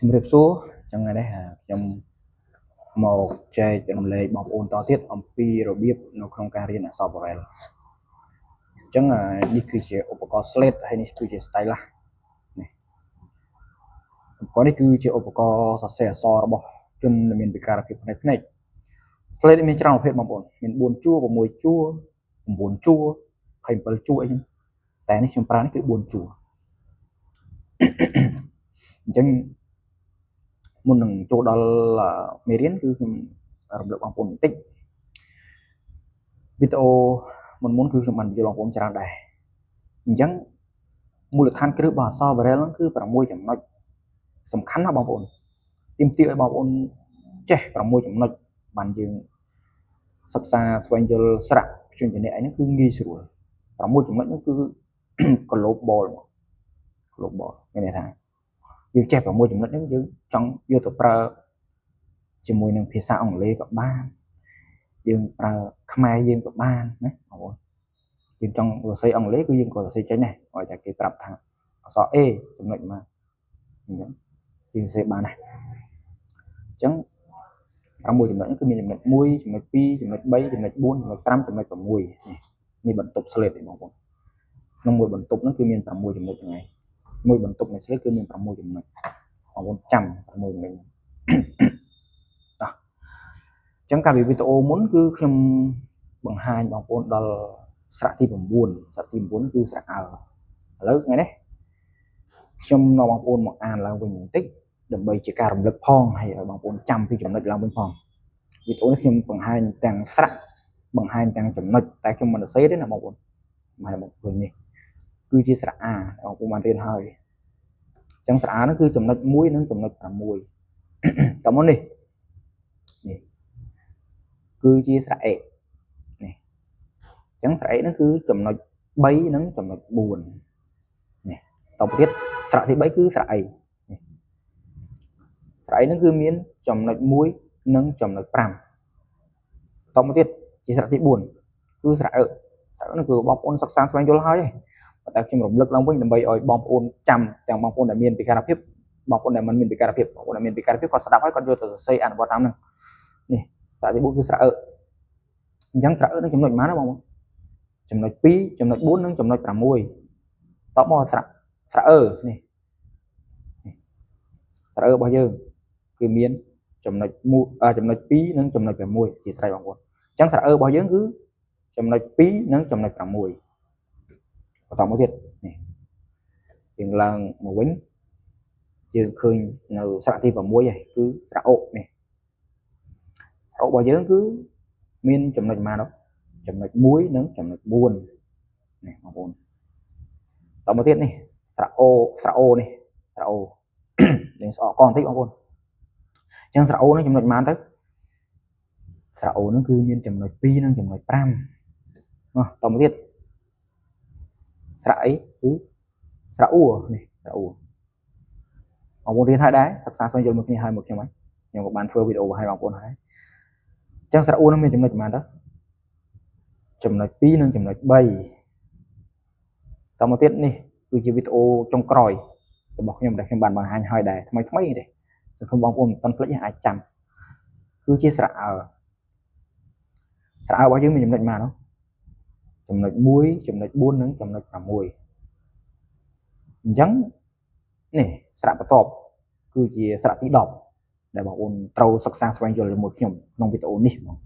ជំរាបសួរចឹងហើយដែរខ្ញុំមកចែករំលែកបងប្អូនតទៀតអំពីរបៀបនៅក្នុងការរៀនអក្សរ Braille អញ្ចឹងនេះគឺជាឧបករណ៍ slate ហើយនេះគឺជា stylus នេះឧបករណ៍នេះគឺជាឧបករណ៍សរសេរអក្សររបស់ជនមានពិការភាពផ្នែកភ្នែក slate មានច្រើនប្រភេទបងប្អូនមាន4ជួរ6ជួរ9ជួរ27ជួរអីចឹងតែនេះខ្ញុំប្រើនេះគឺ4ជួរអញ្ចឹងមុននឹងចូលដល់មេរៀនគឺខ្ញុំរំលឹកបងប្អូនបន្តិចវីដេអូមុនគឺខ្ញុំបានបញ្យល់បងប្អូនច្រើនដែរអញ្ចឹងមូលដ្ឋានគ្រឹះរបស់អក្សរ Braille ហ្នឹងគឺ6ចំណុចសំខាន់ណាស់បងប្អូនទាមទារឲ្យបងប្អូនចេះ6ចំណុចបានយើងសិក្សាស្វែងយល់ស្រៈព្យញ្ជនៈអីហ្នឹងគឺងាយស្រួល6ចំណុចហ្នឹងគឺ global មានន័យថាយើងចេះ6ចំណុចហ្នឹងយើងចង់យកទៅប្រើជាមួយនឹងភាសាអង់គ្លេសក៏បានយើងប្រើខ្មែរយើងក៏បានណាបងប្អូនយើងចង់សរសេរអង់គ្លេសគឺយើងក៏សរសេរចេញដែរឲ្យតែគេប្រាប់ថាអក្សរ A ចំណុចមកអញ្ចឹងយើងសរសេរបានដែរអញ្ចឹង6ចំណុចហ្នឹងគឺមានចំណុច1ចំណុច2ចំណុច3ចំណុច4ចំណុច5ចំណុច6នេះបន្ទប់ slate ទេបងប្អូនក្នុងមួយបន្ទប់ហ្នឹងគឺមាន6ចំណុចហ្នឹងឯងមួយបន្ទប់នៃ slate គឺមាន6ចំណុចបងប្អូនចាំ6ចំណុចអញ្ចឹងកាលពីវីដេអូមុនគឺខ្ញុំបង្ហាញបងប្អូនដល់ស្រៈទី9ស្រៈទី9គឺស្រៈអើឥឡូវថ្ងៃនេះខ្ញុំនាំបងប្អូនមកអានឡើងវិញបន្តិចដើម្បីជាការរំលឹកផងហើយឲ្យបងប្អូនចាំពីចំណុចឡើងវិញផងវីដេអូនេះខ្ញុំបង្ហាញទាំងស្រៈបង្ហាញទាំងចំណុចតែខ្ញុំមិនសរសេរទេណាបងប្អូនមកបងប្អូននេះគឺជាស្រៈអាបងប្អូនបានរៀនហើយអញ្ចឹងស្រៈអានោះគឺចំណុច1និងចំណុច6តមកនេះគឺជាស្រៈអេនេះអញ្ចឹងស្រៈអេនោះគឺចំណុច3និងចំណុច4នេះតទៅទៀតស្រៈទី3គឺស្រៈអីនេះស្រៈអីនោះគឺមានចំណុច1និងចំណុច5តមកទៀតជាស្រៈទី4គឺស្រៈអឺស្រៈនោះគឺបងប្អូនសិក្សាស្វែងយល់ហើយតែខ្ញុំរំលឹកឡើងវិញដើម្បីឲ្យបងប្អូនចាំទាំងបងប្អូនដែលមានពិការភាពបងប្អូនដែលមិនមានពិការភាពបងប្អូនដែលមានពិការភាពគាត់ស្ដាប់ហើយគាត់យកទៅសរសេរអនុវត្តតាមហ្នឹងនេះស្រៈទី4គឺស្រៈអឺអញ្ចឹងស្រៈអឺនឹងចំណុចប៉ុន្មានណាបងប្អូនចំណុច2ចំណុច4និងចំណុច6តបមកស្រៈអឺនេះស្រៈអឺរបស់យើងគឺមានចំណុចចំណុច2និងចំណុច6ជាស្រេចបងប្អូនអញ្ចឹងស្រៈអឺរបស់យើងគឺចំណុច2និងចំណុច6បន្តមកទៀតនេះយើងឡើងមកវិញយើងឃើញនៅស្រៈទី6ហើយគឺស្រៈអូនេះស្រៈអូរបស់យើងគឺមានចំណុចប៉ុន្មានចំណុច1និងចំណុច4នេះបងប្អូនតមកទៀតនេះស្រៈអូនេះស្រៈអូយើងស្អកកបន្តិចបងប្អូនអញ្ចឹងស្រៈអូនេះចំណុចប៉ុន្មានទៅស្រៈអូនោះគឺមានចំណុច2និងចំណុច5តមកទៀតស្រៈអីគឺស្រៈអ៊ូនេះស្រៈអ៊ូបងប្អូនរៀនហើយដែរសិក្សាស្វែងយល់មួយគ្នាហើយមកខ្ញុំក៏បានធ្វើវីដេអូឲ្យបងប្អូនហើយអញ្ចឹងស្រៈអ៊ូនោះមានចំណុចប៉ុន្មានទៅចំណុច2និងចំណុច3តមកទៀតនេះគឺជាវីដេអូចុងក្រោយរបស់ខ្ញុំដែលខ្ញុំបានបង្ហាញឲ្យដែរថ្មីទេសង្ឃឹមបងប្អូនមិនទាន់ភ្លេចអាចចាំគឺជាស្រៈអើរបស់យើងមានចំណុចប៉ុន្មានចំណុច1ចំណុច4និងចំណុច6អញ្ចឹងនេះស្រៈបន្ទាប់គឺជាស្រៈទី10ដែលបងប្អូនត្រូវសិក្សាស្វែងយល់ជាមួយខ្ញុំក្នុងវីដេអូនេះបង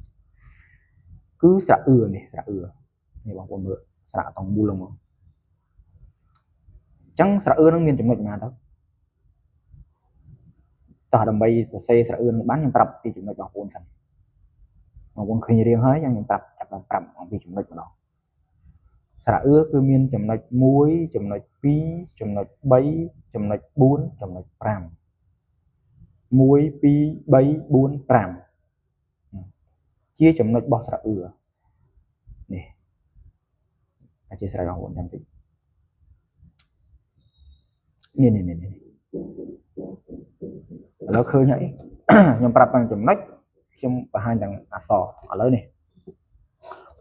គឺស្រៈអឺនេះស្រៈអឺនេះបងប្អូនមើលស្រៈតង់មូលហ្នឹងមកអញ្ចឹងស្រៈអឺនឹងមានចំណុចប៉ុន្មានទៅតោះដើម្បីសរសេរស្រៈអឺនឹងបានខ្ញុំប្រាប់ពីចំណុចបងប្អូនសិនបងប្អូនឃើញរៀងហើយខ្ញុំប្រាប់ចាប់ដល់ប្រាប់អំពីចំណុចម្ដងស្រៈអឺគឺមានចំណុច1ចំណុច2ចំណុច3ចំណុច4ចំណុច5 1 2 3 4 5ជាចំណុចរបស់ស្រៈអឺនេះជាស្រេចបងប្អូនចាំតិចនេះឥឡូវឃើញហើយខ្ញុំប្រាប់ទាំងចំណុចខ្ញុំបង្ហាញទាំងអក្សរឥឡូវនេះ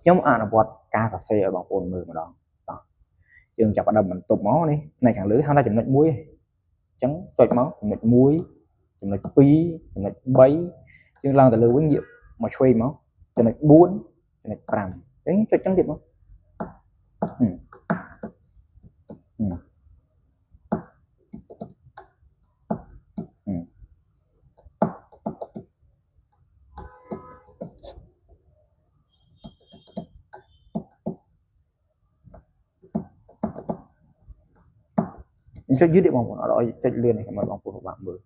ខ្ញុំអនុវត្តការសរសេរឲ្យបងប្អូនមើលម្ដងយើងចាប់ផ្ដើមបន្ទប់មកនេះផ្នែកខាងលើហៅថាចំណុច1អញ្ចឹងចុចមកចំណុច1 ចំណុច2ចំណុច3យើងឡើងទៅលើវិញងាកមកឆ្វេងមកចំណុច4ចំណុច5អញ្ចឹងចុចចឹងទៀតមកចុចយឺតទៀតបងប្អូនអត់ឲ្យចុចលឿននេះខ្ញុំឲ្យបងប្អូនពិបាកមើល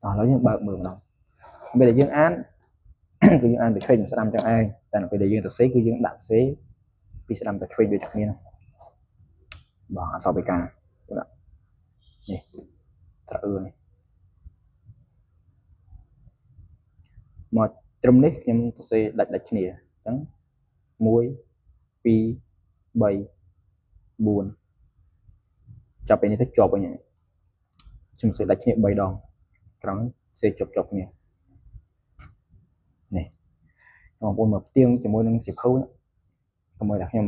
ឥឡូវយើងបើកមើលម្ដងពេលដែលយើងអានគឺយើងអានទៅឆ្វេងស្ដាំចឹងឯងតែនៅពេលដែលយើងទៅសេគឺយើងដាក់សេពីស្ដាំទៅឆ្វេងដូចគ្នាហ្នឹងបងអត់សពឯកានេះត្រអឺនេះមកត្រឹមនេះខ្ញុំទៅសេដាច់គ្នាអញ្ចឹង1 2 3 4ចាប់ពេលនេះទៅជាប់វិញខ្ញុំសេដាច់គ្នា3ដងត្រង់សេជាប់គ្នានេះបងប្អូនមកផ្ទៀងជាមួយនឹងសៀវភៅកុំឲ្យតែខ្ញុំ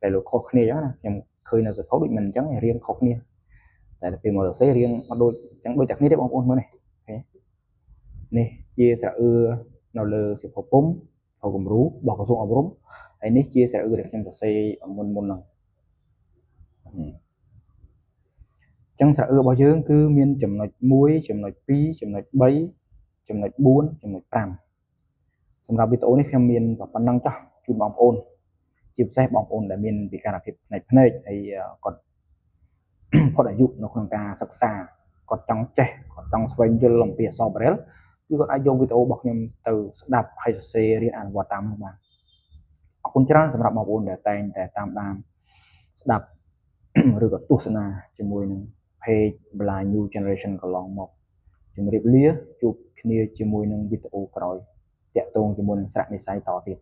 តែលោកខុសគ្នាអញ្ចឹងណាខ្ញុំឃើញនៅសៀវភៅដូចមិនអញ្ចឹងរៀងខុសគ្នាតែពេលមកសរសេររៀងអត់ដូចអញ្ចឹងដូចតែគ្នាទេបងប្អូនមើលនេះជាស្រអឺនៅលើសៀវភៅពុំគំរូរបស់ក្រសួងអប់រំហើយនេះជាស្រអឺដែលខ្ញុំសរសេរមុនហ្នឹងចឹងស្រអឺរបស់យើងគឺមានចំណុច1ចំណុច2ចំណុច3ចំណុច4ចំណុច5សម្រាប់វីដេអូនេះខ្ញុំមានប៉ុណ្ណឹងចោះជូនបងប្អូនជាពិសេសបងប្អូនដែលមានពិការភាពផ្នែកហើយគាត់ផុតអាយុនៅក្នុងការសិក្សាគាត់ចង់ចេះគាត់ចង់ស្វែងយល់អំពីអក្សរបារ៉ែលគឺគាត់អាចយកវីដេអូរបស់ខ្ញុំទៅស្ដាប់ហើយសរសេររៀនអនុវត្តតាមបានអរគុណច្រើនសម្រាប់បងប្អូនដែលតែងតែតាមដានស្ដាប់ឬក៏ទស្សនាជាមួយនឹង page Blind New Generation កន្លងមកជម្រាបលាជួបគ្នាជាមួយនឹងវីដេអូក្រោយតាក់ទងជាមួយនឹងស្រៈនិស្ស័យតទៀត